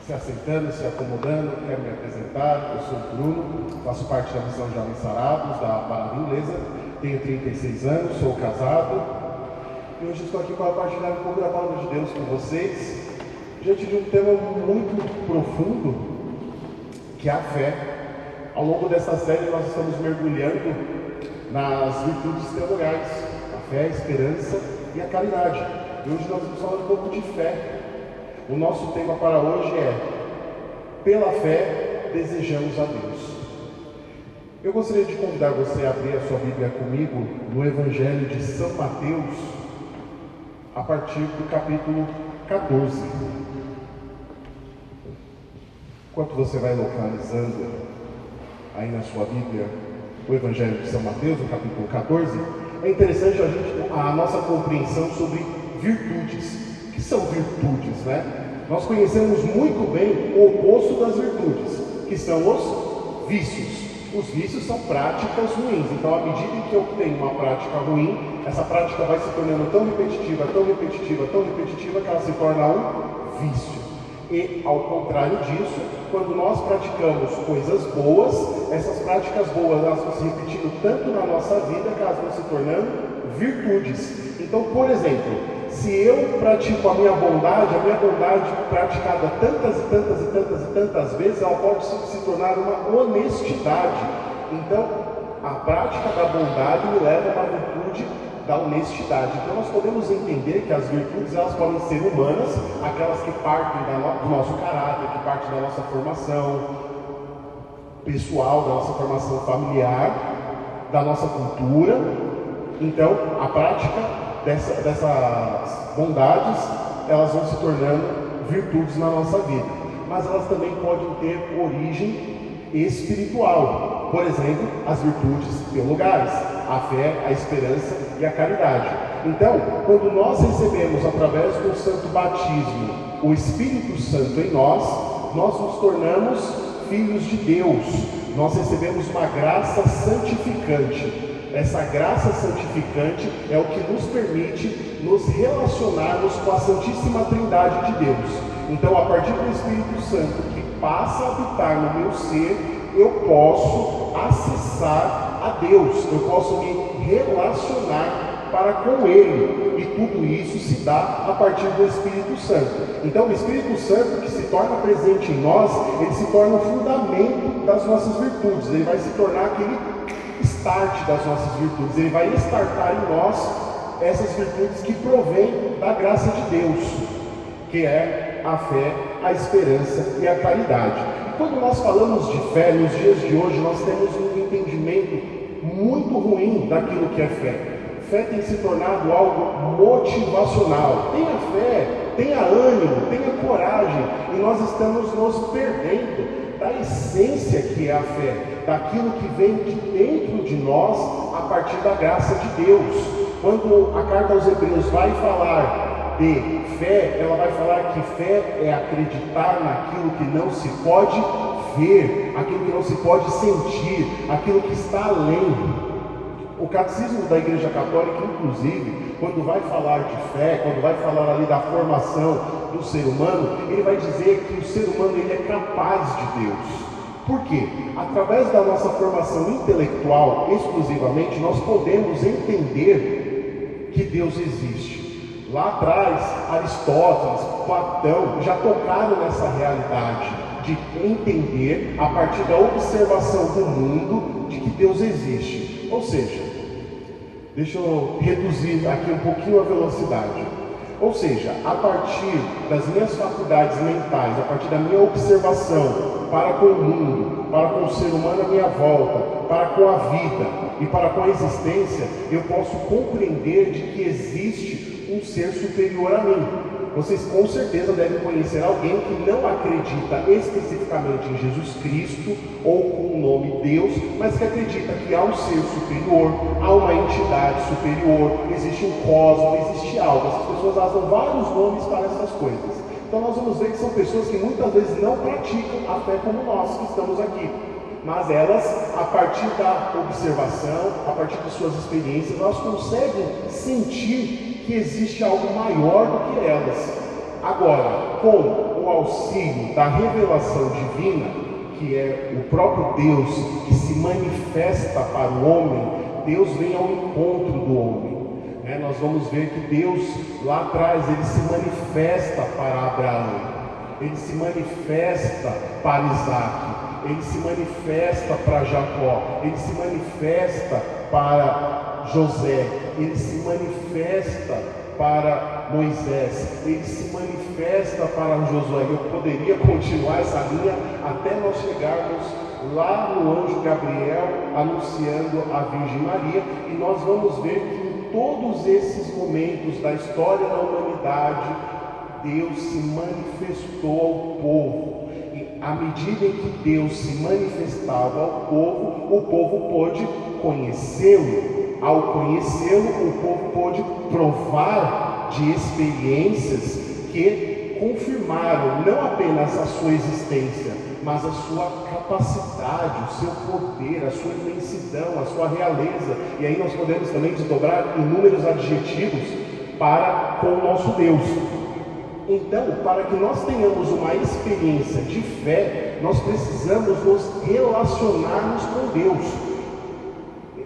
se assentando, se acomodando, quero me apresentar. Eu sou o Bruno, faço parte da missão Jovens Sarados, da Parada Inglesa, tenho 36 anos, sou casado e hoje estou aqui para partilhar um pouco da palavra de Deus com vocês, diante de um tema muito profundo, que é a fé. Ao longo dessa série nós estamos mergulhando nas virtudes teologais, a fé, a esperança e a caridade. E hoje nós vamos falar um pouco de fé. O nosso tema para hoje é: pela fé desejamos a Deus. Eu gostaria de convidar você a abrir a sua Bíblia comigo no Evangelho de São Mateus, a partir do capítulo 14. Enquanto você vai localizando aí na sua Bíblia o Evangelho de São Mateus, no capítulo 14, é interessante a nossa compreensão sobre virtudes. O que são virtudes, né? Nós conhecemos muito bem o oposto das virtudes, que são os vícios. Os vícios são práticas ruins. Então, à medida em que eu tenho uma prática ruim, essa prática vai se tornando tão repetitiva, tão repetitiva, tão repetitiva, que ela se torna um vício. E, ao contrário disso, quando nós praticamos coisas boas, essas práticas boas elas vão se repetindo tanto na nossa vida, que elas vão se tornando virtudes. Então, por exemplo, se eu pratico a minha bondade praticada tantas e tantas e tantas e tantas vezes, ela pode se tornar uma honestidade. Então, a prática da bondade me leva a uma virtude da honestidade. Então, nós podemos entender que as virtudes elas podem ser humanas, aquelas que partem do nosso caráter, que partem da nossa formação pessoal, da nossa formação familiar, da nossa cultura. Então, a prática dessas bondades, elas vão se tornando virtudes na nossa vida. Mas elas também podem ter origem espiritual. Por exemplo, as virtudes teologais, a fé, a esperança e a caridade. Então, quando nós recebemos, através do santo batismo, o Espírito Santo em nós nos tornamos filhos de Deus. Nós recebemos uma graça santificante. Essa graça santificante é o que nos permite nos relacionarmos com a Santíssima Trindade de Deus. Então, a partir do Espírito Santo que passa a habitar no meu ser, eu posso acessar a Deus, eu posso me relacionar para com Ele, e tudo isso se dá a partir do Espírito Santo. Então, o Espírito Santo que se torna presente em nós, ele se torna o fundamento das nossas virtudes, ele vai se tornar aquele start das nossas virtudes, ele vai startar em nós essas virtudes que provêm da graça de Deus, que é a fé, a esperança e a caridade. E quando nós falamos de fé, nos dias de hoje, nós temos um entendimento muito ruim daquilo que é fé. Fé tem se tornado algo motivacional. Tenha fé, tenha ânimo, tenha coragem, e nós estamos nos perdendo da essência que é a fé, daquilo que vem de dentro de nós a partir da graça de Deus. Quando a carta aos Hebreus vai falar de fé, ela vai falar que fé é acreditar naquilo que não se pode ver, aquilo que não se pode sentir, aquilo que está além. O catecismo da Igreja Católica, inclusive, quando vai falar de fé, quando vai falar ali da formação do ser humano, ele vai dizer que o ser humano ele é capaz de Deus. Por quê? Através da nossa formação intelectual, exclusivamente, nós podemos entender que Deus existe. Lá atrás, Aristóteles, Platão já tocaram nessa realidade de entender, a partir da observação do mundo, de que Deus existe. Ou seja, deixa eu reduzir aqui um pouquinho a velocidade. Ou seja, a partir das minhas faculdades mentais, a partir da minha observação para com o mundo, para com o ser humano à minha volta, para com a vida e para com a existência, eu posso compreender de que existe um ser superior a mim. Vocês com certeza devem conhecer alguém que não acredita especificamente em Jesus Cristo ou com o nome Deus, mas que acredita que há um ser superior, há uma entidade superior, existe um cosmos, existe algo. Essas pessoas dão vários nomes para essas coisas. Então nós vamos ver que são pessoas que muitas vezes não praticam a fé como nós que estamos aqui. Mas elas, a partir da observação, a partir de suas experiências, elas conseguem sentir que existe algo maior do que elas. Agora, com o auxílio da revelação divina, que é o próprio Deus que se manifesta para o homem, Deus vem ao encontro do homem. Nós vamos ver que Deus, lá atrás, ele se manifesta para Abraão, ele se manifesta para Isaac, ele se manifesta para Jacó, ele se manifesta para José, ele se manifesta para Moisés, ele se manifesta para Josué. Eu poderia continuar essa linha até nós chegarmos lá no anjo Gabriel anunciando a Virgem Maria, e nós vamos ver que em todos esses momentos da história da humanidade, Deus se manifestou ao povo. E à medida em que Deus se manifestava ao povo, o povo pôde conhecê-lo. Ao conhecê-lo, o povo pôde provar de experiências que confirmaram não apenas a sua existência, mas a sua capacidade, o seu poder, a sua imensidão, a sua realeza. E aí nós podemos também desdobrar inúmeros adjetivos para com o nosso Deus. Então, para que nós tenhamos uma experiência de fé, nós precisamos nos relacionarmos com Deus.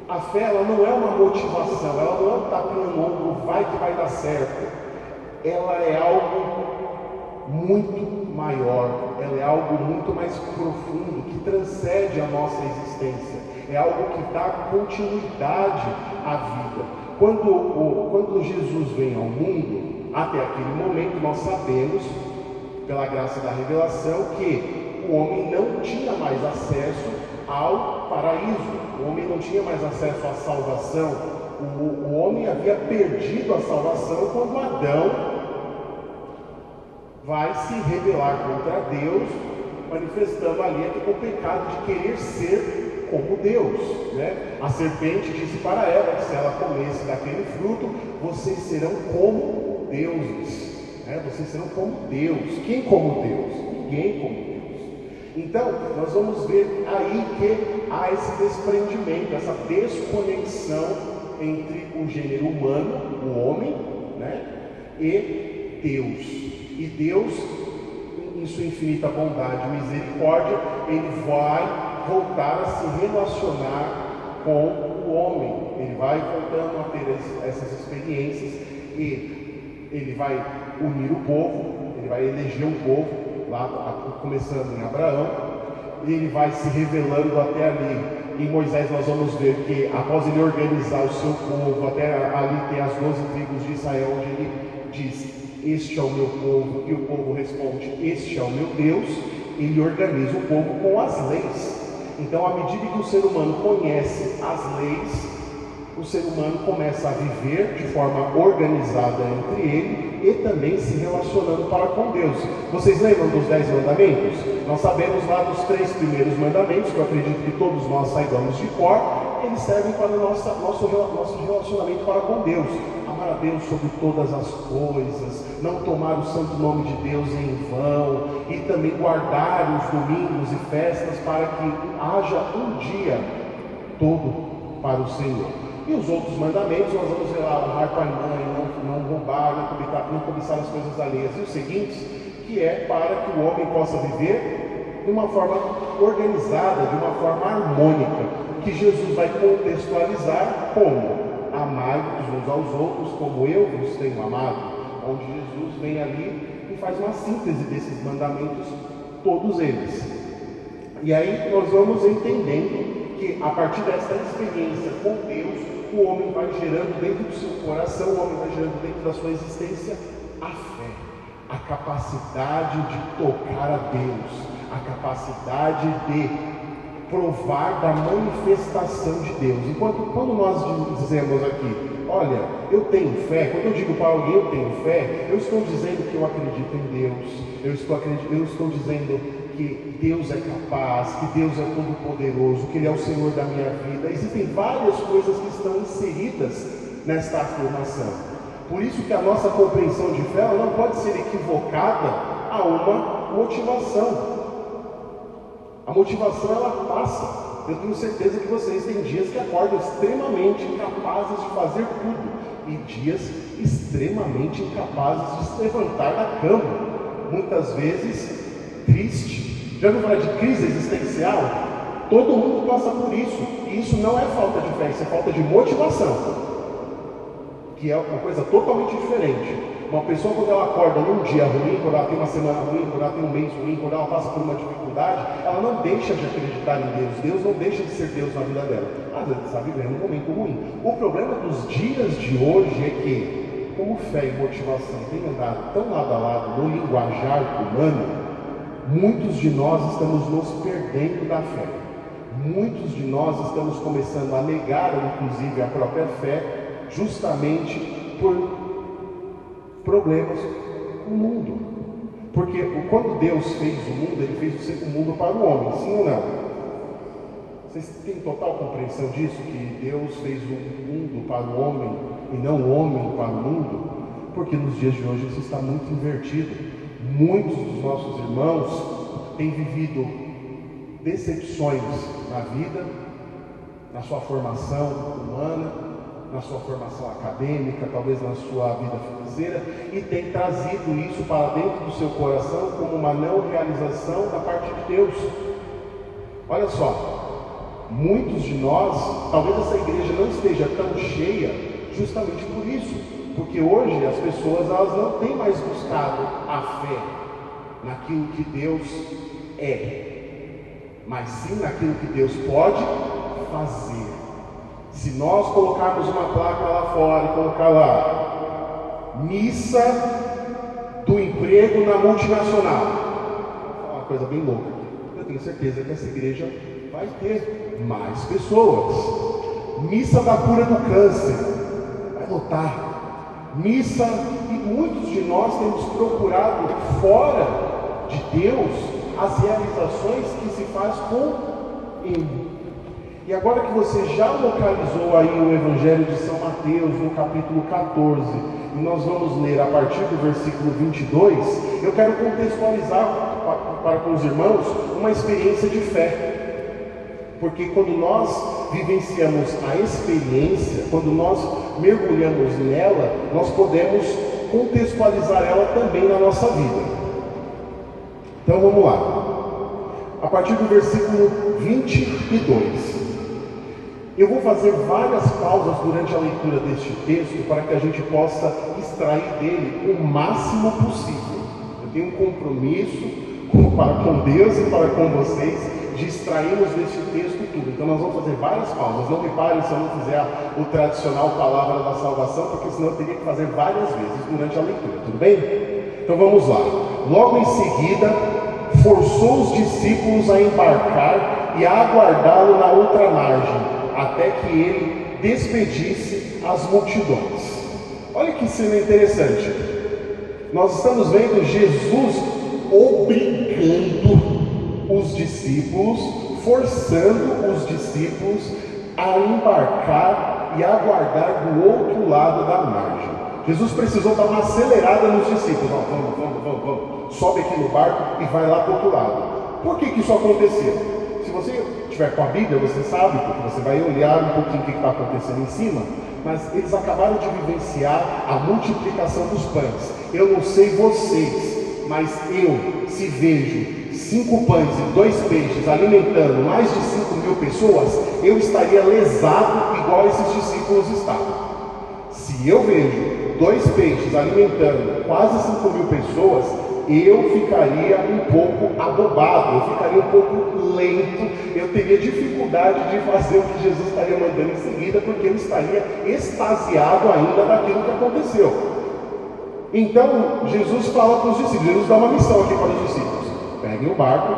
A fé, ela não é uma motivação, ela não é um tapinha no ombro, vai que vai dar certo. Ela é algo muito maior, ela é algo muito mais profundo, que transcende a nossa existência. É algo que dá continuidade à vida. Quando Jesus vem ao mundo, até aquele momento nós sabemos, pela graça da revelação, que o homem não tinha mais acesso ao paraíso, o homem não tinha mais acesso à salvação, o homem havia perdido a salvação quando Adão vai se rebelar contra Deus, manifestando ali o pecado de querer ser como Deus, A serpente disse para ela que se ela comesse daquele fruto, vocês serão como deuses, Vocês serão como Deus. Quem como Deus? Ninguém como Deus. Então, nós vamos ver aí que há esse desprendimento, essa desconexão entre o gênero humano, o homem, e Deus. E Deus, em sua infinita bondade e misericórdia, ele vai voltar a se relacionar com o homem. Ele vai voltando a ter essas experiências, e ele vai unir o povo, ele vai eleger um povo, lá começando em Abraão, e ele vai se revelando até ali. Em Moisés nós vamos ver que após ele organizar o seu povo, até ali tem as 12 tribos de Israel, onde ele diz: este é o meu povo, e o povo responde: este é o meu Deus. Ele organiza o povo com as leis. Então, à medida que o ser humano conhece as leis, o ser humano começa a viver de forma organizada entre ele e também se relacionando para com Deus. Vocês lembram dos 10 mandamentos? Nós sabemos lá dos 3 primeiros mandamentos, que eu acredito que todos nós saibamos de cor. Eles servem para o nosso relacionamento para com Deus. Amar a Deus sobre todas as coisas, não tomar o santo nome de Deus em vão, e também guardar os domingos e festas, para que haja um dia todo para o Senhor. E os outros mandamentos, nós vamos ver lá: honrar pai e mãe, não roubar, não cobiçar as coisas alheias. E os seguintes, que é para que o homem possa viver de uma forma organizada, de uma forma harmônica, que Jesus vai contextualizar como: amai-vos uns aos outros como eu vos tenho amado. Onde Jesus vem ali e faz uma síntese desses mandamentos, todos eles. E aí nós vamos entendendo que a partir dessa experiência com Deus, o homem vai gerando dentro do seu coração, o homem vai gerando dentro da sua existência a fé, a capacidade de tocar a Deus, a capacidade de provar da manifestação de Deus. Enquanto quando nós dizemos aqui: olha, eu tenho fé, quando eu digo para alguém eu tenho fé, eu estou dizendo que eu acredito em Deus, eu estou dizendo que Deus é capaz, que Deus é todo-poderoso, que Ele é o Senhor da minha vida. Existem várias coisas que estão inseridas nesta afirmação. Por isso que a nossa compreensão de fé não pode ser equivocada a uma motivação. A motivação, ela passa. Eu tenho certeza que vocês têm dias que acordam extremamente capazes de fazer tudo. e dias extremamente incapazes de se levantar da cama, muitas vezes triste. Já ouviu falar de crise existencial? Todo mundo passa por isso, e isso não é falta de fé, isso é falta de motivação, que é uma coisa totalmente diferente. Uma pessoa, quando ela acorda num dia ruim, quando ela tem uma semana ruim, quando ela tem um mês ruim, quando ela passa por uma dificuldade, ela não deixa de acreditar em Deus. Deus não deixa de ser Deus na vida dela. Às vezes está vivendo um momento ruim. O problema dos dias de hoje é que, como fé e motivação têm andado tão lado a lado no linguajar humano, muitos de nós estamos nos perdendo da fé. Muitos de nós estamos começando a negar, inclusive, a própria fé, justamente por problemas com o mundo. Porque quando Deus fez o mundo, Ele fez o mundo para o homem, sim ou não? Vocês têm total compreensão disso? Que Deus fez o mundo para o homem e não o homem para o mundo? Porque nos dias de hoje isso está muito invertido. Muitos dos nossos irmãos têm vivido decepções na vida, na sua formação humana, na sua formação acadêmica, talvez na sua vida financeira, e tem trazido isso para dentro do seu coração como uma não realização da parte de Deus. Olha só, muitos de nós, talvez essa igreja não esteja tão cheia justamente por isso, porque hoje as pessoas elas não têm mais buscado a fé naquilo que Deus é, mas sim naquilo que Deus pode fazer. Se nós colocarmos uma placa lá fora e colocar lá missa do emprego na multinacional, uma coisa bem louca, eu tenho certeza que essa igreja vai ter mais pessoas. Missa da cura do câncer, vai lotar. Missa, e muitos de nós temos procurado fora de Deus as realizações que se faz com Ele. E agora que você já localizou aí o Evangelho de São Mateus, no capítulo 14, e nós vamos ler a partir do versículo 22, eu quero contextualizar para com os irmãos uma experiência de fé. Porque quando nós vivenciamos a experiência, quando nós mergulhamos nela, nós podemos contextualizar ela também na nossa vida. Então vamos lá. A partir do versículo 22. Eu vou fazer várias pausas durante a leitura deste texto para que a gente possa extrair dele o máximo possível. Eu tenho um compromisso para com Deus e para com vocês de extrairmos deste texto tudo. Então nós vamos fazer várias pausas. Não reparem se eu não fizer o tradicional palavra da salvação, porque senão eu teria que fazer várias vezes durante a leitura. Tudo bem? Então vamos lá. Logo em seguida, forçou os discípulos a embarcar e a aguardá-lo na outra margem, até que ele despedisse as multidões. Olha que cena interessante. Nós estamos vendo Jesus obrigando os discípulos, forçando os discípulos a embarcar e aguardar do outro lado da margem. Jesus precisou dar uma acelerada nos discípulos. Vamos. Sobe aqui no barco e vai lá para o outro lado. Por que isso aconteceu? Se você estiver com a Bíblia, você sabe, porque você vai olhar um pouquinho o que está acontecendo em cima, mas eles acabaram de vivenciar a multiplicação dos pães. Eu não sei vocês, mas eu, se vejo 5 pães e 2 peixes alimentando mais de 5.000 pessoas, eu estaria lesado igual esses discípulos estavam. Se eu vejo 2 peixes alimentando quase 5.000 pessoas, eu ficaria um pouco abobado, eu ficaria um pouco lento, eu teria dificuldade de fazer o que Jesus estaria mandando em seguida, porque eu estaria extasiado ainda daquilo que aconteceu. Então, Jesus fala para os discípulos, Jesus dá uma missão aqui para os discípulos: peguem o barco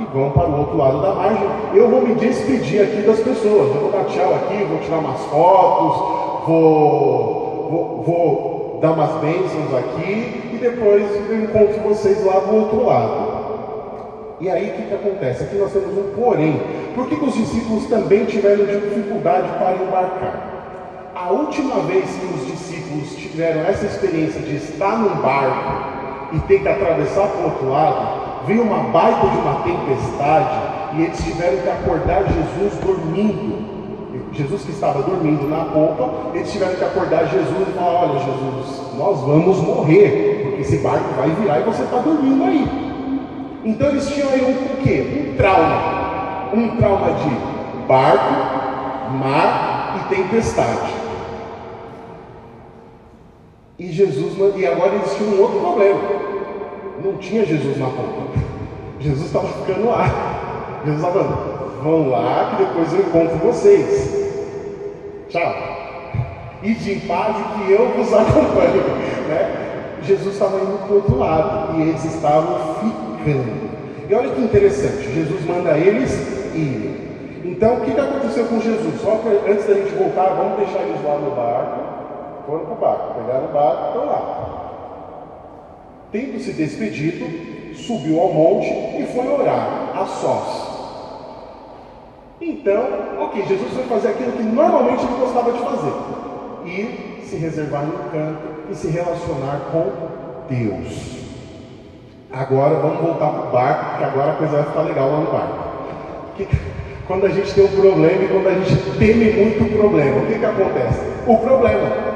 e vão para o outro lado da margem. Eu vou me despedir aqui das pessoas, eu vou dar tchau aqui, vou tirar umas fotos, vou dar umas bênçãos aqui, e depois eu encontro vocês lá do outro lado. E aí o que acontece? Aqui nós temos um porém. Por que os discípulos também tiveram dificuldade para embarcar? A última vez que os discípulos tiveram essa experiência de estar num barco e ter que atravessar para o outro lado, veio uma baita de uma tempestade e eles tiveram que acordar Jesus dormindo. Jesus que estava dormindo na polpa, eles tiveram que acordar Jesus e falar: olha, Jesus, nós vamos morrer, porque esse barco vai virar e você está dormindo aí. Então eles tinham aí o quê? Um trauma de barco, mar e tempestade. E agora eles tinham um outro problema. Não tinha Jesus na polpa. Jesus estava ficando lá. Jesus estava falando: vão lá que depois eu encontro vocês. Tchau. Ide em paz e que eu vos acompanho. Né? Jesus estava indo para o outro lado e eles estavam ficando. E olha que interessante, Jesus manda eles irem. Então o que aconteceu com Jesus? Só que antes da gente voltar, vamos deixar eles lá no barco. Foram para o barco, pegaram o barco e estão lá. Tendo se despedido, subiu ao monte e foi orar a sós. Então, ok, Jesus foi fazer aquilo que normalmente ele gostava de fazer: ir se reservar no canto e se relacionar com Deus. Agora vamos voltar para o barco, porque agora a coisa vai ficar legal lá no barco. Quando a gente tem um problema e quando a gente teme muito o problema, o que acontece? O problema.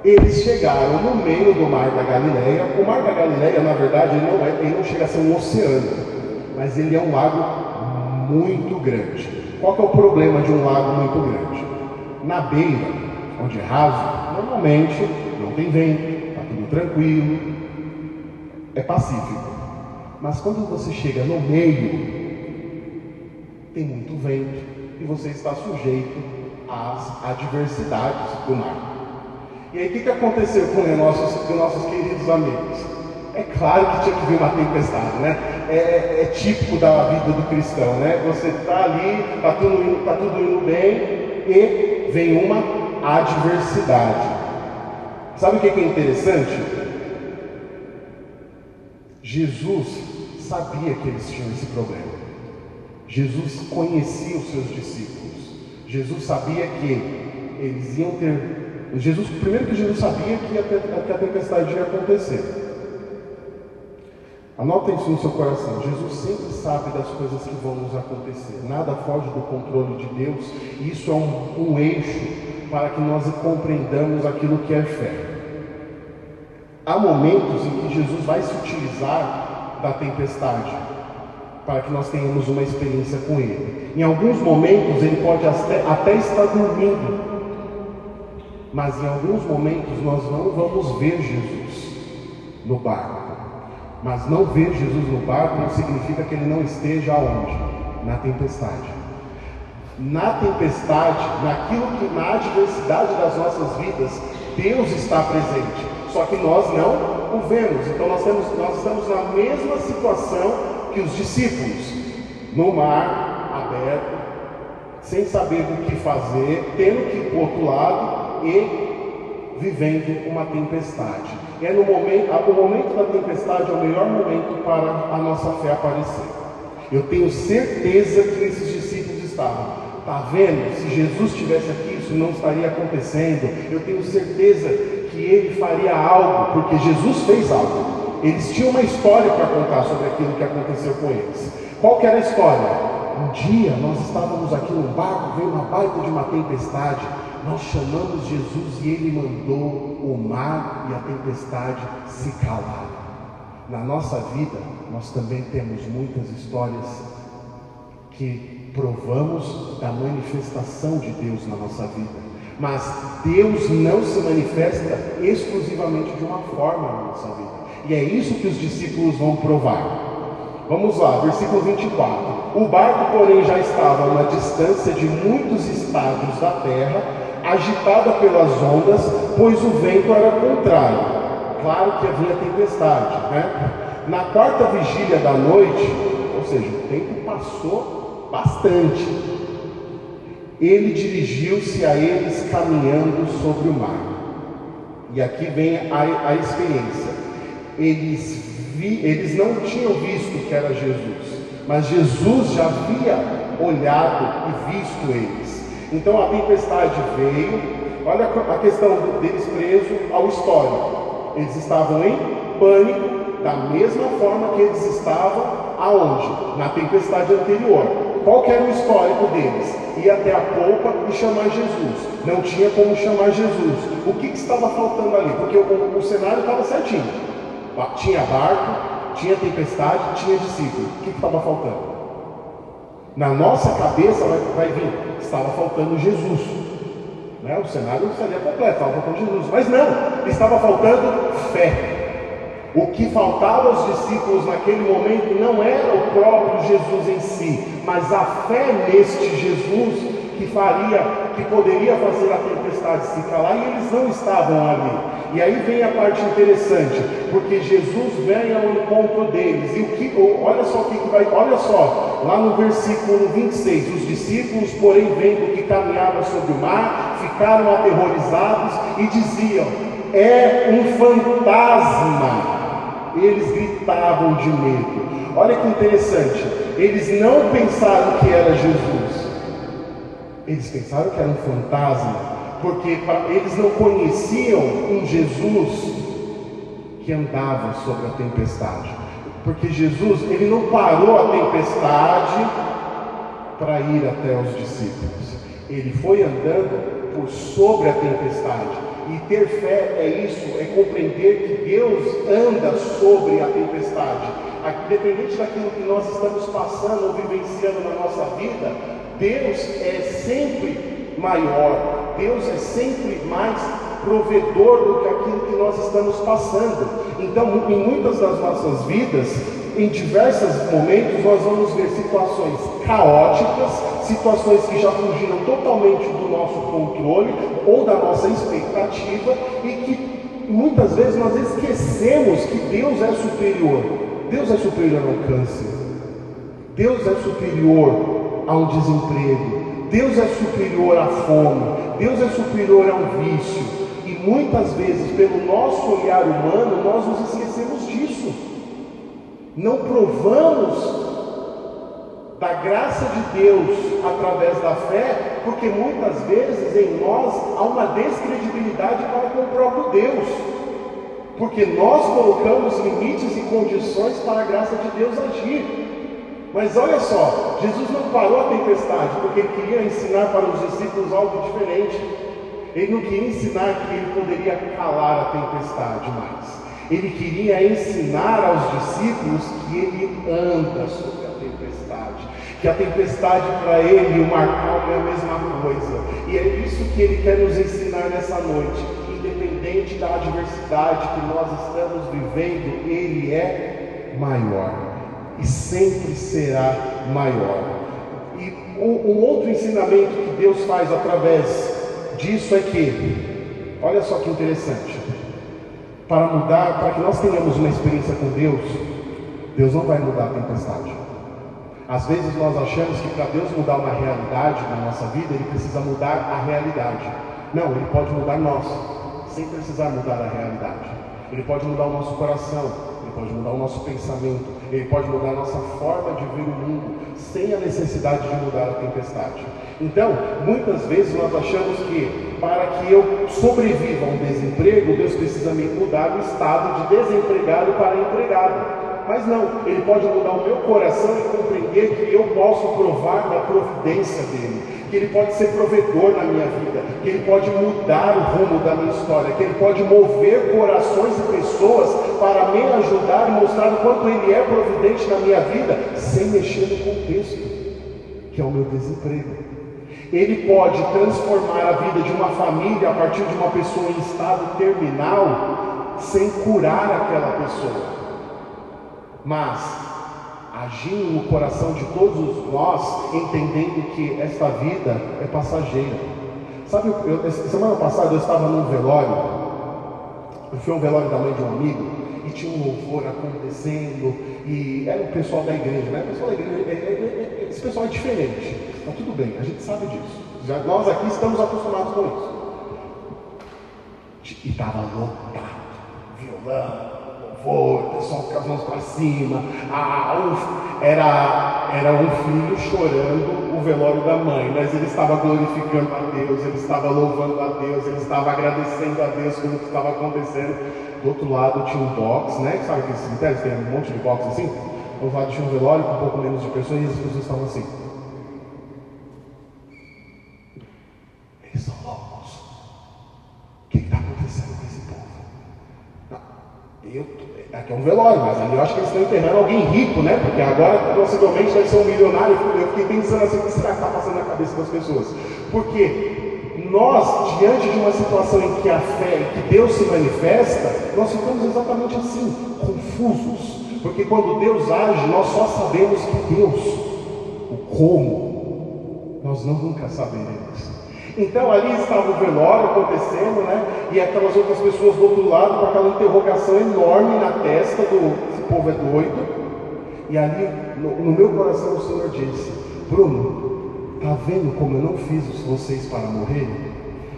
Eles chegaram no meio do Mar da Galileia. O Mar da Galileia, na verdade, ele não chega a ser um oceano, mas ele é um lago muito grande. Qual que é o problema de um lago muito grande? Na beira, onde é raso, normalmente não tem vento, está tudo tranquilo, é pacífico. Mas quando você chega no meio, tem muito vento e você está sujeito às adversidades do mar. E aí o que aconteceu com os nossos queridos amigos? É claro que tinha que vir uma tempestade, né? É típico da vida do cristão, né? Você está ali, está tudo indo bem e vem uma adversidade. Sabe o que é interessante? Jesus sabia que eles tinham esse problema. Jesus conhecia os seus discípulos. Jesus sabia que eles iam ter... Primeiro que Jesus sabia que a tempestade ia acontecer. Anotem isso no seu coração. Jesus sempre sabe das coisas que vão nos acontecer. Nada foge do controle de Deus. E isso é um eixo para que nós compreendamos aquilo que é fé. Há momentos em que Jesus vai se utilizar da tempestade para que nós tenhamos uma experiência com Ele. Em alguns momentos Ele pode até estar dormindo, mas em alguns momentos nós não vamos ver Jesus no barco. Mas não ver Jesus no barco não significa que Ele não esteja aonde? Na tempestade. Na tempestade, na adversidade das nossas vidas, Deus está presente. Só que nós não o vemos. Então nós estamos na mesma situação que os discípulos, no mar aberto, sem saber o que fazer, tendo que ir para o outro lado e vivendo uma tempestade. E o momento da tempestade é o melhor momento para a nossa fé aparecer. Eu tenho certeza que esses discípulos estavam. Está vendo? Se Jesus estivesse aqui, isso não estaria acontecendo. Eu tenho certeza que Ele faria algo, porque Jesus fez algo. Eles tinham uma história para contar sobre aquilo que aconteceu com eles. Qual que era a história? Um dia nós estávamos aqui no barco, veio uma baita de uma tempestade. Nós chamamos Jesus e Ele mandou o mar e a tempestade se calar. Na nossa vida, nós também temos muitas histórias que provamos da manifestação de Deus na nossa vida. Mas Deus não se manifesta exclusivamente de uma forma na nossa vida. E é isso que os discípulos vão provar. Vamos lá, versículo 24. O barco, porém, já estava a uma distância de muitos estádios da terra, agitada pelas ondas, pois o vento era contrário. Claro que havia tempestade, né? Na quarta vigília da noite, ou seja, o tempo passou bastante, ele dirigiu-se a eles caminhando sobre o mar. E aqui vem a experiência. Eles não tinham visto que era Jesus, mas Jesus já havia olhado e visto eles. Então a tempestade veio. Olha a questão deles presos ao histórico. Eles estavam em pânico, da mesma forma que eles estavam aonde? Na tempestade anterior. qual que era o histórico deles? Ir até a polpa e chamar Jesus. Não tinha como chamar Jesus. O que estava faltando ali? Porque o cenário estava certinho. Tinha barco, tinha tempestade, tinha discípulo. O que estava faltando? Na nossa cabeça vai vir, estava faltando Jesus. Né? O cenário estaria completo, estava faltando Jesus. Mas não, estava faltando fé. O que faltava aos discípulos naquele momento não era o próprio Jesus em si, mas a fé neste Jesus que poderia fazer a tempestade se calar, e eles não estavam ali. E aí vem a parte interessante, porque Jesus vem ao encontro deles. E olha só o que vai, olha só, lá no versículo 26, os discípulos, porém, vendo que caminhava sobre o mar, ficaram aterrorizados e diziam: é um fantasma. Eles gritavam de medo. Olha que interessante, eles não pensaram que era Jesus, eles pensaram que era um fantasma, porque eles não conheciam um Jesus que andava sobre a tempestade. Porque Jesus, ele não parou a tempestade para ir até os discípulos, ele foi andando por sobre a tempestade. E ter fé é isso, é compreender que Deus anda sobre a tempestade. Independente daquilo que nós estamos passando ou vivenciando na nossa vida, Deus é sempre maior, Deus é sempre mais provedor do que aquilo que nós estamos passando. Então, em muitas das nossas vidas, em diversos momentos, nós vamos ver situações caóticas, situações que já fugiram totalmente do nosso controle ou da nossa expectativa, e que muitas vezes nós esquecemos que Deus é superior. Deus é superior ao câncer, Deus é superior ao desemprego, Deus é superior à fome, Deus é superior ao vício. E muitas vezes, pelo nosso olhar humano, nós nos esquecemos disso. Não provamos da graça de Deus através da fé, porque muitas vezes em nós há uma descredibilidade para com o próprio Deus, porque nós colocamos limites e condições para a graça de Deus agir. Mas olha só, Jesus não parou a tempestade porque ele queria ensinar para os discípulos algo diferente. Ele não queria ensinar que ele poderia calar a tempestade mais. Ele queria ensinar aos discípulos que ele anda sobre a tempestade, que a tempestade para ele e o mar calmo é a mesma coisa. E é isso que ele quer nos ensinar nessa noite. Independente da adversidade que nós estamos vivendo, ele é maior e sempre será maior. E um outro ensinamento que Deus faz através disso é que, olha só que interessante, para mudar, para que nós tenhamos uma experiência com Deus, Deus não vai mudar a tempestade. Às vezes nós achamos que para Deus mudar uma realidade na nossa vida, Ele precisa mudar a realidade. Não, Ele pode mudar nós, sem precisar mudar a realidade. Ele pode mudar o nosso coração, Ele pode mudar o nosso pensamento, Ele pode mudar a nossa forma de ver o mundo, sem a necessidade de mudar a tempestade. Então, muitas vezes nós achamos que para que eu sobreviva a um desemprego, Deus precisa me mudar do estado de desempregado para empregado. Mas não, Ele pode mudar o meu coração e compreender que eu posso provar da providência dEle, que Ele pode ser provedor na minha vida, que Ele pode mudar o rumo da minha história, que Ele pode mover corações e pessoas para me ajudar e mostrar o quanto Ele é providente na minha vida, sem mexer no contexto, que é o meu desemprego. Ele pode transformar a vida de uma família a partir de uma pessoa em estado terminal, sem curar aquela pessoa, mas agindo no coração de todos nós, entendendo que esta vida é passageira. Sabe, semana passada eu estava num velório, eu fui a um velório da mãe de um amigo, e tinha um louvor acontecendo, e era o pessoal da igreja, né? O pessoal da igreja, esse pessoal é diferente, mas tudo bem, a gente sabe disso, nós aqui estamos acostumados com isso. E estava lotado, violão, louvor, o pessoal com as mãos para cima, era um filho chorando o velório da mãe, mas ele estava glorificando a Deus, ele estava louvando a Deus, ele estava agradecendo a Deus pelo que estava acontecendo. Do outro lado tinha um box, né? Sabe aqueles cemitérios, tem um monte de box assim? Do outro lado tinha um velório com um pouco menos de pessoas, e as pessoas estavam assim. que é um velório, mas ali eu acho que eles estão enterrando alguém rico, né? Porque agora possivelmente deve ser um milionário. Eu fiquei pensando assim, o que será que está passando na cabeça das pessoas? Porque nós, diante de uma situação em que a fé, em que Deus se manifesta, nós ficamos exatamente assim, confusos. Porque quando Deus age, nós só sabemos que Deus, o como, nós nunca saberemos. Então ali estava o velório acontecendo, né? E aquelas outras pessoas do outro lado com aquela interrogação enorme na testa esse povo é doido. E ali no meu coração o Senhor disse: Bruno, está vendo como eu não fiz vocês para morrerem?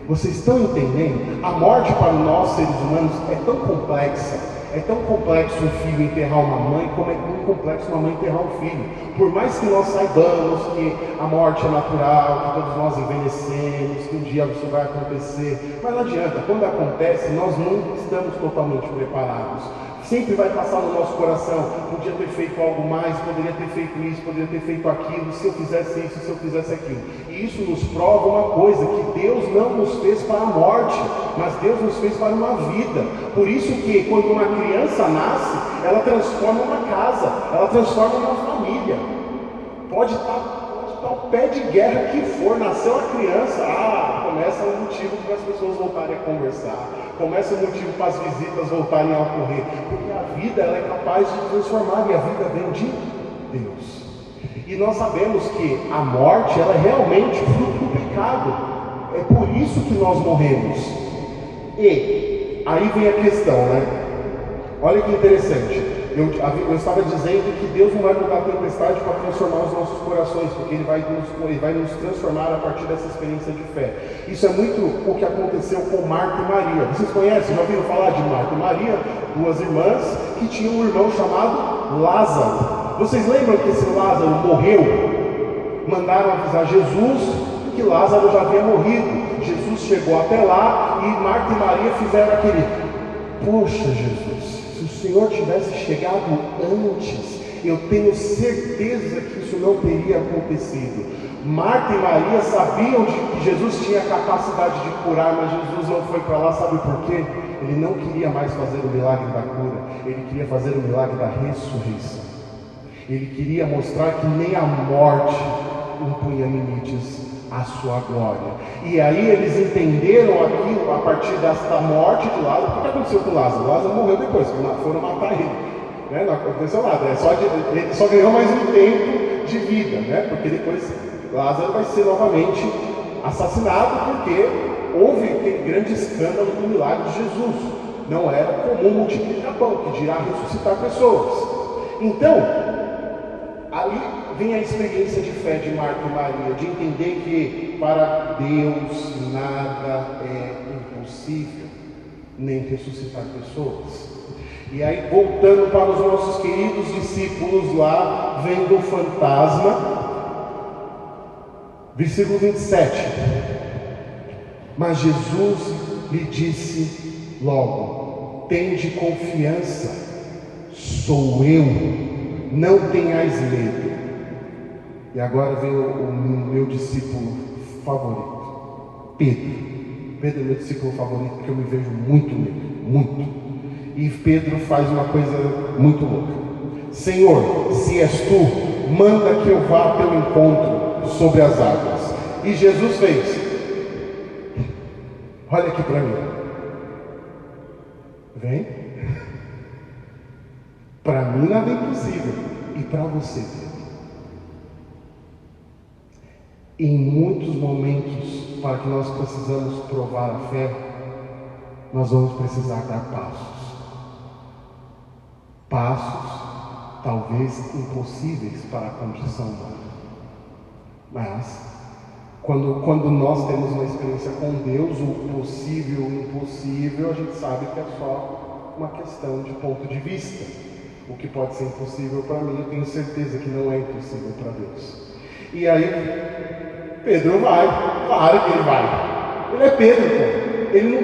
Vocês estão entendendo? A morte para nós seres humanos é tão complexa. É tão complexo um filho enterrar uma mãe, como é tão complexo uma mãe enterrar um filho. Por mais que nós saibamos que a morte é natural, que todos nós envelhecemos, que um dia isso vai acontecer, mas não adianta, quando acontece, nós não estamos totalmente preparados. Sempre vai passar no nosso coração: podia ter feito algo mais, poderia ter feito isso, poderia ter feito aquilo, se eu fizesse isso, se eu fizesse aquilo. E isso nos prova uma coisa, que Deus não nos fez para a morte, mas Deus nos fez para uma vida. Por isso que quando uma criança nasce, ela transforma uma casa, ela transforma uma família. Pode estar o pé de guerra que for, nasceu a criança, começa um motivo para as pessoas voltarem a conversar, começa um motivo para as visitas voltarem a ocorrer, porque a vida ela é capaz de transformar, e a vida vem de Deus. E nós sabemos que a morte ela é realmente fruto do pecado, é por isso que nós morremos. E aí vem a questão, né? Olha que interessante. Eu estava dizendo que Deus não vai mudar a tempestade para transformar os nossos corações, porque Ele vai nos transformar a partir dessa experiência de fé. Isso é muito o que aconteceu com Marta e Maria. Vocês conhecem? Já ouviram falar de Marta e Maria? Duas irmãs que tinham um irmão chamado Lázaro. Vocês lembram que esse Lázaro morreu? Mandaram avisar Jesus que Lázaro já havia morrido. Jesus chegou até lá e Marta e Maria fizeram aquele: poxa, Jesus, se o Senhor tivesse chegado antes, eu tenho certeza que isso não teria acontecido. Marta e Maria sabiam que Jesus tinha capacidade de curar, mas Jesus não foi para lá, sabe por quê? Ele não queria mais fazer o milagre da cura, ele queria fazer o milagre da ressurreição. Ele queria mostrar que nem a morte impunha limites à sua glória. E aí eles entenderam aquilo a partir desta morte de Lázaro. O que aconteceu com Lázaro? Lázaro morreu depois, foram matar ele, né? Não aconteceu nada, ele só ganhou mais um tempo de vida, né? Porque depois Lázaro vai ser novamente assassinado, porque houve aquele grande escândalo do milagre de Jesus. Não era comum multiplicar pão, que dirá ressuscitar pessoas. Então, aí vem a experiência de fé de Marta e Maria, de entender que para Deus nada é impossível, nem ressuscitar pessoas. E aí, voltando para os nossos queridos discípulos lá, vendo o fantasma, versículo 27. Mas Jesus lhe disse logo: tende confiança, sou eu, não tenhais medo. E agora vem o meu discípulo favorito, Pedro. Pedro é meu discípulo favorito, porque eu me vejo muito nele, muito. E Pedro faz uma coisa muito louca: Senhor, se és tu, manda que eu vá ao teu encontro sobre as águas. E Jesus fez: olha aqui para mim, vem. Para mim nada é impossível, e para você, Pedro? Em muitos momentos, para que nós precisamos provar a fé, nós vamos precisar dar passos. Passos, talvez impossíveis para a condição humana. Mas, quando nós temos uma experiência com Deus, o possível e o impossível, a gente sabe que é só uma questão de ponto de vista. O que pode ser impossível para mim, eu tenho certeza que não é impossível para Deus. E aí, Pedro vai, claro que ele vai. Ele é Pedro, pô. Ele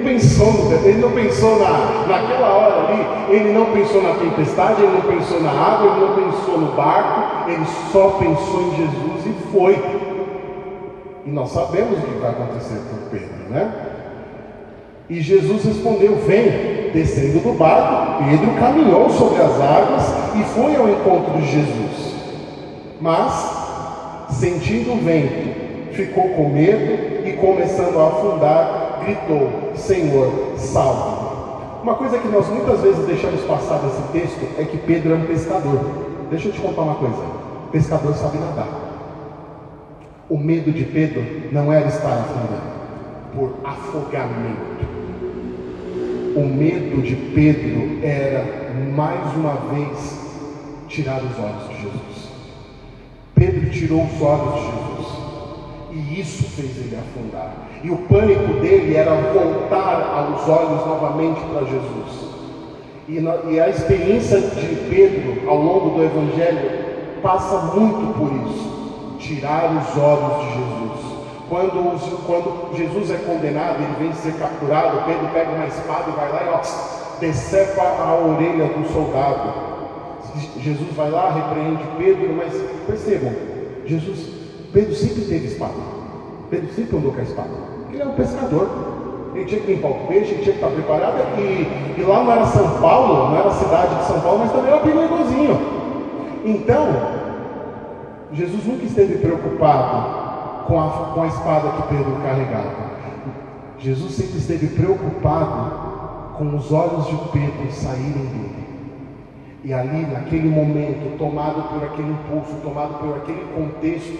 não pensou naquela hora ali, ele não pensou na tempestade, ele não pensou na água, ele não pensou no barco, ele só pensou em Jesus e foi. E nós sabemos o que vai acontecer com Pedro, né? E Jesus respondeu: vem. Descendo do barco, Pedro caminhou sobre as águas e foi ao encontro de Jesus. Mas, sentindo o vento, ficou com medo e, começando a afundar, gritou: Senhor, salve-me. Uma coisa que nós muitas vezes deixamos passar nesse texto é que Pedro é um pescador. Deixa eu te contar uma coisa: pescador sabe nadar. O medo de Pedro não era estar afundando por afogamento. O medo de Pedro era, mais uma vez, tirar os olhos de Jesus. Pedro tirou os olhos de Jesus, e isso fez ele afundar. E o pânico dele era voltar os olhos novamente para Jesus. E a experiência de Pedro, ao longo do Evangelho, passa muito por isso: tirar os olhos de Jesus. Quando Jesus é condenado, ele vem ser capturado, Pedro pega uma espada e vai lá e decepa a orelha do soldado. Jesus vai lá, repreende Pedro, mas percebam, Pedro sempre teve espada. Pedro sempre andou com a espada. Ele é um pescador. Ele tinha que limpar o peixe, ele tinha que estar preparado. E lá não era São Paulo, não era a cidade de São Paulo, mas também era perigosinho. Então, Jesus nunca esteve preocupado com a espada que Pedro carregava. Jesus sempre esteve preocupado com os olhos de Pedro saírem dele. E ali, naquele momento, tomado por aquele impulso, tomado por aquele contexto,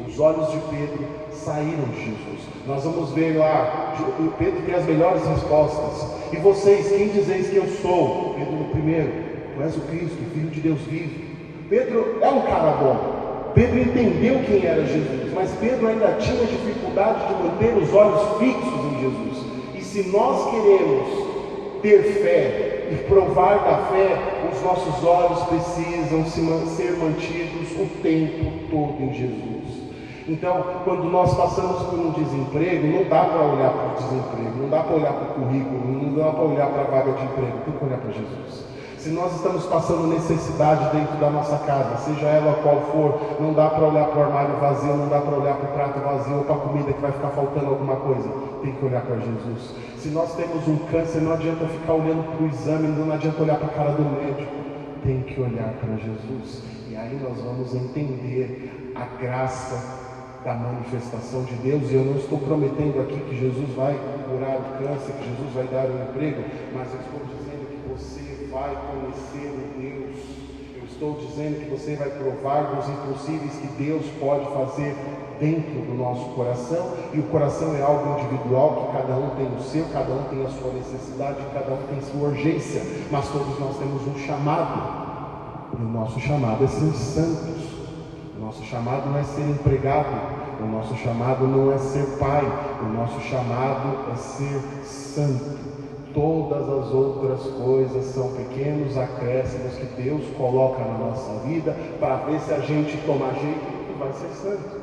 os olhos de Pedro saíram de Jesus. Nós vamos ver lá, Pedro tem as melhores respostas. E vocês, quem dizeis que eu sou? Pedro no primeiro: tu és o Cristo, o Filho de Deus vivo. Pedro é um cara bom. Pedro entendeu quem era Jesus, mas Pedro ainda tinha dificuldade de manter os olhos fixos em Jesus. E se nós queremos ter fé e provar da fé, os nossos olhos precisam ser mantidos o tempo todo em Jesus. Então, quando nós passamos por um desemprego, não dá para olhar para o desemprego, não dá para olhar para o currículo, não dá para olhar para a vaga de emprego, tem que olhar para Jesus. Se nós estamos passando necessidade dentro da nossa casa, seja ela qual for, não dá para olhar para o armário vazio, não dá para olhar para o prato vazio ou para a comida que vai ficar faltando alguma coisa. Tem que olhar para Jesus. Se nós temos um câncer, não adianta ficar olhando para o exame, não adianta olhar para a cara do médico. Tem que olhar para Jesus. E aí nós vamos entender a graça da manifestação de Deus. E eu não estou prometendo aqui que Jesus vai curar o câncer, que Jesus vai dar um emprego, mas eu estou dizendo que você vai conhecer o Deus. Eu estou dizendo que você vai provar dos impossíveis que Deus pode fazer dentro do nosso coração. E o coração é algo individual, que cada um tem o seu, cada um tem a sua necessidade, cada um tem sua urgência, mas todos nós temos um chamado. E o nosso chamado é ser santos. O nosso chamado não é ser empregado, o nosso chamado não é ser pai, o nosso chamado é ser santo. Todas as outras coisas são pequenos acréscimos que Deus coloca na nossa vida para ver se a gente tomar jeito e vai ser santo.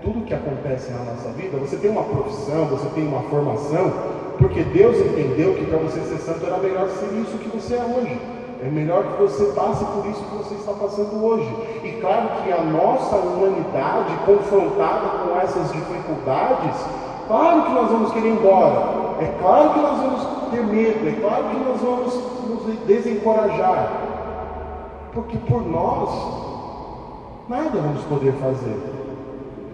Tudo que acontece na nossa vida, você tem uma profissão, você tem uma formação, porque Deus entendeu que para você ser santo era melhor ser isso que você é hoje. É melhor que você passe por isso que você está passando hoje. E claro que a nossa humanidade, confrontada com essas dificuldades, claro que nós vamos querer ir embora. É claro que nós vamos ter medo. É claro que nós vamos nos desencorajar. Porque por nós, nada vamos poder fazer.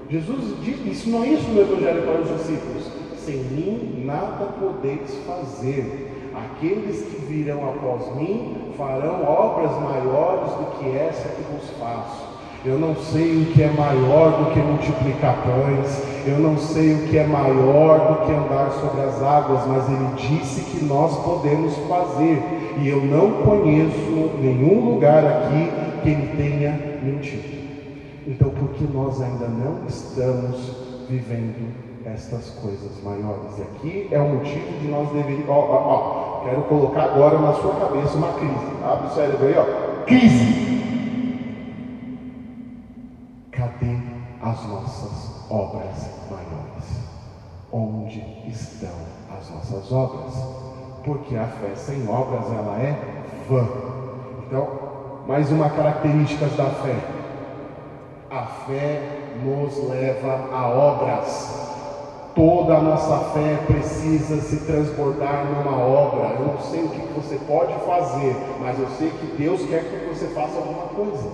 Jesus disse isso no Evangelho para os discípulos: sem mim nada podeis fazer. Aqueles que virão após mim farão obras maiores do que essa que vos faço. Eu não sei o que é maior do que multiplicar pães, eu não sei o que é maior do que andar sobre as águas, mas ele disse que nós podemos fazer, e eu não conheço nenhum lugar aqui que ele tenha mentido. Então, por que nós ainda não estamos vivendo estas coisas maiores? E aqui é o motivo de nós deveríamos... quero colocar agora na sua cabeça uma crise. Abre o cérebro aí, crise. Cadê as nossas obras maiores? Onde estão as nossas obras? Porque a fé sem obras, ela é vã. Então, mais uma característica da fé: a fé nos leva a obras. Toda a nossa fé precisa se transbordar numa obra. Eu não sei o que você pode fazer, mas eu sei que Deus quer que você faça alguma coisa.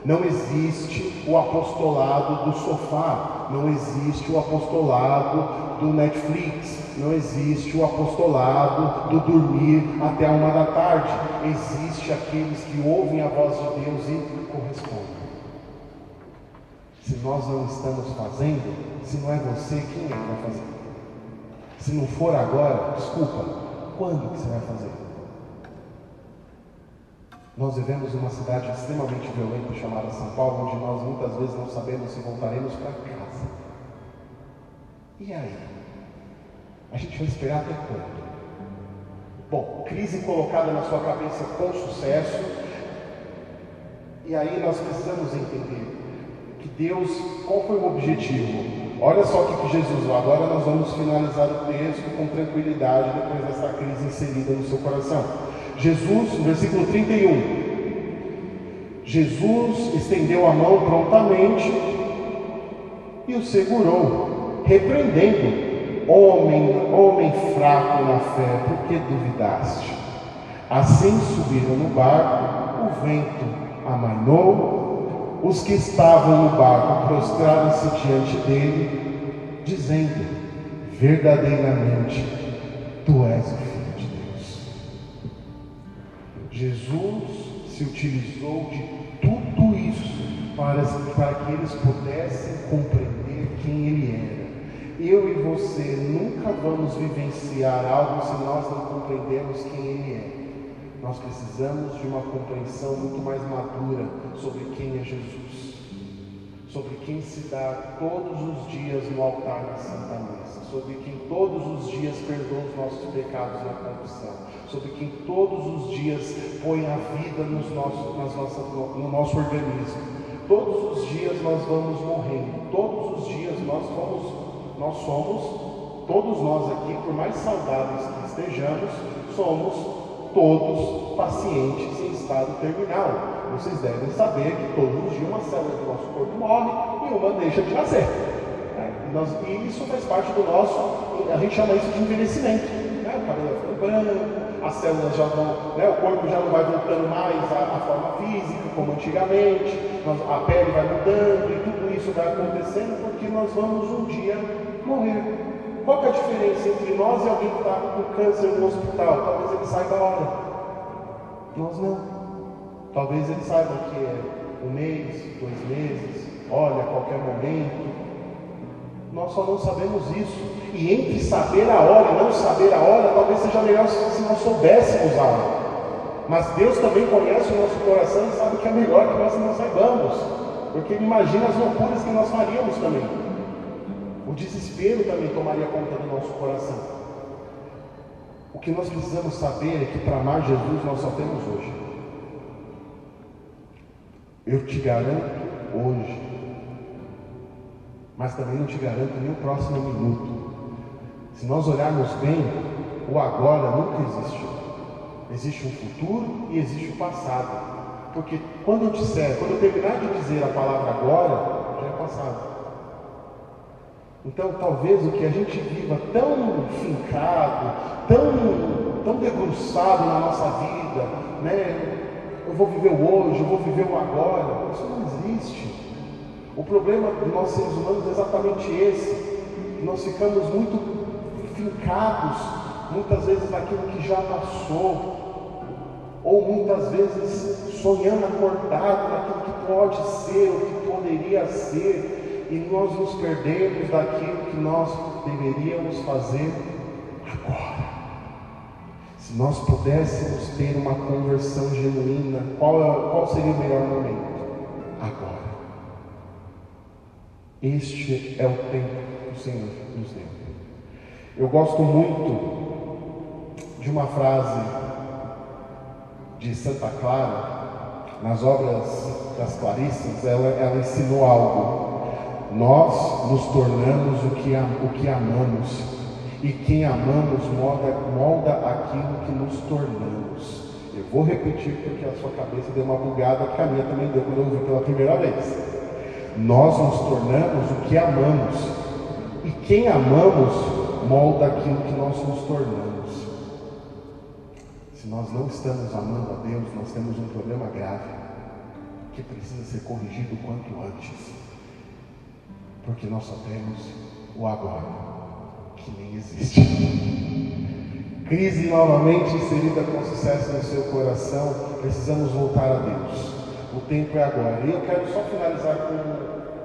Não existe o apostolado do sofá, não existe o apostolado do Netflix, não existe o apostolado do dormir até a 1 da tarde. Existe aqueles que ouvem a voz de Deus e correspondem. Se nós não estamos fazendo, se não é você, quem é que vai fazer? Se não for agora, desculpa, quando que você vai fazer? Nós vivemos em uma cidade extremamente violenta chamada São Paulo, onde nós muitas vezes não sabemos se voltaremos para casa. E aí? A gente vai esperar até quando? Bom, crise colocada na sua cabeça com sucesso. E aí nós precisamos entender que Deus, qual foi o objetivo? Olha só o que Jesus, agora nós vamos finalizar o texto com tranquilidade depois dessa crise inserida no seu coração. Jesus, no versículo 31, Jesus estendeu a mão prontamente e o segurou, repreendendo: homem fraco na fé, por que duvidaste? Assim subiram no barco, o vento amainou. Os que estavam no barco prostraram-se diante dele, dizendo: verdadeiramente, tu és o Filho de Deus. Jesus se utilizou de tudo isso para que eles pudessem compreender quem ele era. Eu e você nunca vamos vivenciar algo se nós não compreendermos quem ele é. Nós precisamos de uma compreensão muito mais madura sobre quem é Jesus, sobre quem se dá todos os dias no altar da Santa Missa, sobre quem todos os dias perdoa os nossos pecados na confissão, sobre quem todos os dias põe a vida no nosso organismo. Todos os dias nós vamos morrendo, todos os dias todos nós aqui, por mais saudáveis que estejamos, somos todos pacientes em estado terminal. Vocês devem saber que todos os dias uma célula do nosso corpo morre e uma deixa de nascer. E isso faz parte do nosso, a gente chama isso de envelhecimento. O cabelo vai ficando branco, as células já vão, o corpo já não vai voltando mais à forma física como antigamente, a pele vai mudando e tudo isso vai acontecendo porque nós vamos um dia morrer. Qual que é a diferença entre nós e alguém que está com câncer no hospital? Talvez ele saiba a hora. Nós não. Talvez ele saiba que é 1 mês, 2 meses, olha, a qualquer momento. Nós só não sabemos isso. E entre saber a hora e não saber a hora, talvez seja melhor se nós soubéssemos a hora. Mas Deus também conhece o nosso coração e sabe que é melhor que nós não saibamos. Porque Ele imagina as loucuras que nós faríamos também. O desespero também tomaria conta do nosso coração. O que nós precisamos saber é que para amar Jesus nós só temos hoje. Eu te garanto hoje, mas também não te garanto nem o próximo minuto. Se nós olharmos bem, o agora nunca existe. Existe um futuro e existe o passado. Porque quando eu terminar de dizer a palavra agora, já é passado. Então, talvez o que a gente viva tão fincado, tão debruçado na nossa vida, eu vou viver o hoje, eu vou viver o agora, isso não existe. O problema de nós seres humanos é exatamente esse. Nós ficamos muito fincados, muitas vezes, naquilo que já passou, ou muitas vezes sonhando acordado naquilo que pode ser, o que poderia ser. E nós nos perdemos daquilo que nós deveríamos fazer agora. Se nós pudéssemos ter uma conversão genuína, qual seria o melhor momento? Agora. Este é o tempo que o Senhor nos deu. Eu gosto muito de uma frase de Santa Clara, nas obras das Clarissas. Ela ensinou algo. Nós nos tornamos o que amamos, e quem amamos molda aquilo que nos tornamos. Eu vou repetir porque a sua cabeça deu uma bugada, que a minha também deu quando eu ouvi pela primeira vez. Nós nos tornamos o que amamos, E quem amamos molda aquilo que nós nos tornamos. Se nós não estamos amando a Deus, nós temos um problema grave que precisa ser corrigido quanto antes, porque nós só temos o agora, que nem existe. Crise novamente inserida com sucesso no seu coração. Precisamos voltar a Deus. O tempo é agora. E eu quero só finalizar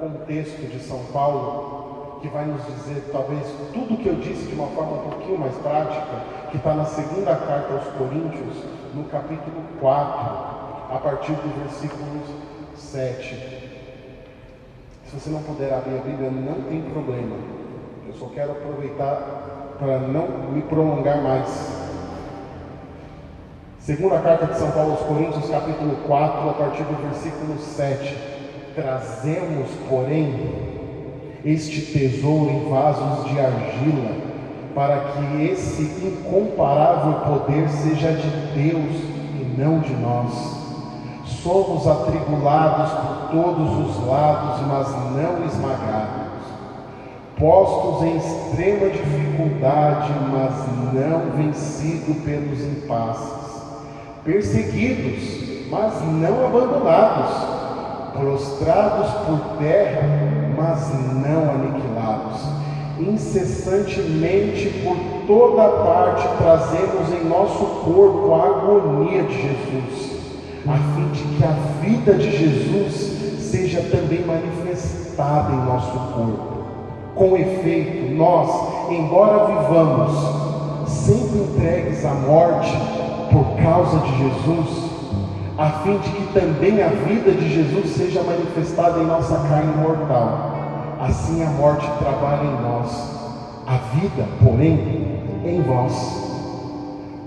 com um texto de São Paulo, que vai nos dizer talvez tudo o que eu disse de uma forma um pouquinho mais prática, que está na segunda carta aos Coríntios, no capítulo 4, a partir do versículo 7. Se você não puder abrir a Bíblia, não tem problema. Eu só quero aproveitar para não me prolongar mais. Segunda carta de São Paulo aos Coríntios, capítulo 4, a partir do versículo 7. Trazemos, porém, este tesouro em vasos de argila, para que esse incomparável poder seja de Deus e não de nós. Somos atribulados por todos os lados, mas não esmagados. Postos em extrema dificuldade, mas não vencidos pelos impasses. Perseguidos, mas não abandonados. Prostrados por terra, mas não aniquilados. Incessantemente por toda parte trazemos em nosso corpo a agonia de Jesus, a fim de que a vida de Jesus seja também manifestada em nosso corpo. Com efeito, nós, embora vivamos sempre entregues à morte por causa de Jesus, a fim de que também a vida de Jesus seja manifestada em nossa carne mortal. Assim a morte trabalha em nós, a vida, porém, em vós.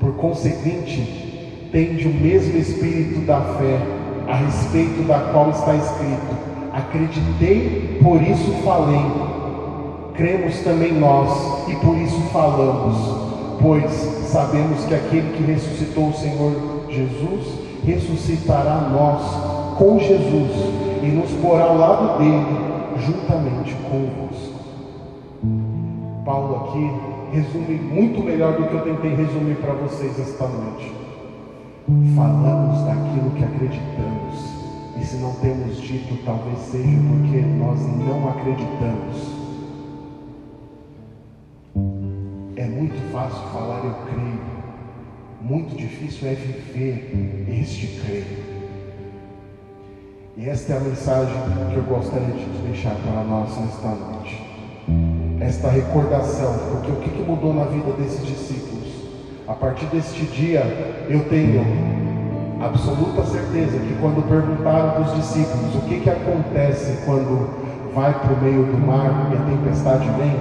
Por conseguinte, tende o mesmo espírito da fé, a respeito da qual está escrito: acreditei, por isso falei. Cremos também nós, e por isso falamos, pois sabemos que aquele que ressuscitou o Senhor Jesus ressuscitará nós com Jesus e nos porá ao lado dele, juntamente convosco. Paulo aqui resume muito melhor do que eu tentei resumir para vocês esta noite. Falamos daquilo que acreditamos, e se não temos dito, talvez seja porque nós não acreditamos. É muito fácil falar eu creio, muito difícil é viver este crer. E esta é a mensagem que eu gostaria de deixar para nós nesta noite. Esta recordação, porque o que mudou na vida desses discípulos? A partir deste dia, eu tenho absoluta certeza que quando perguntaram para os discípulos o que acontece quando vai para o meio do mar e a tempestade vem,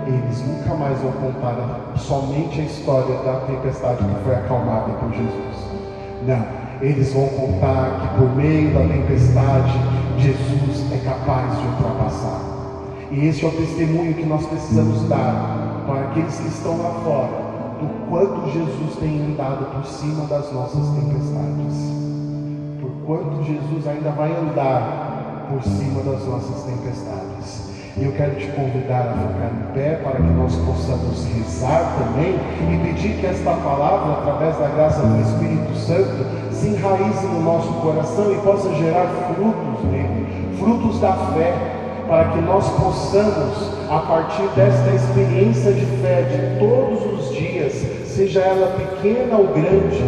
eles nunca mais vão contar somente a história da tempestade que foi acalmada por Jesus. Não, eles vão contar que por meio da tempestade, Jesus é capaz de ultrapassar. E esse é o testemunho que nós precisamos dar para aqueles que estão lá fora, do quanto Jesus tem andado por cima das nossas tempestades. Por quanto Jesus ainda vai andar por cima das nossas tempestades. E eu quero te convidar a ficar em pé para que nós possamos rezar também e pedir que esta palavra, através da graça do Espírito Santo, se enraize no nosso coração e possa gerar frutos nele, frutos da fé, para que nós possamos, a partir desta experiência de fé de todos os dias, seja ela pequena ou grande,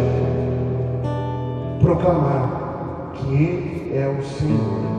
proclamar que Ele é o Senhor.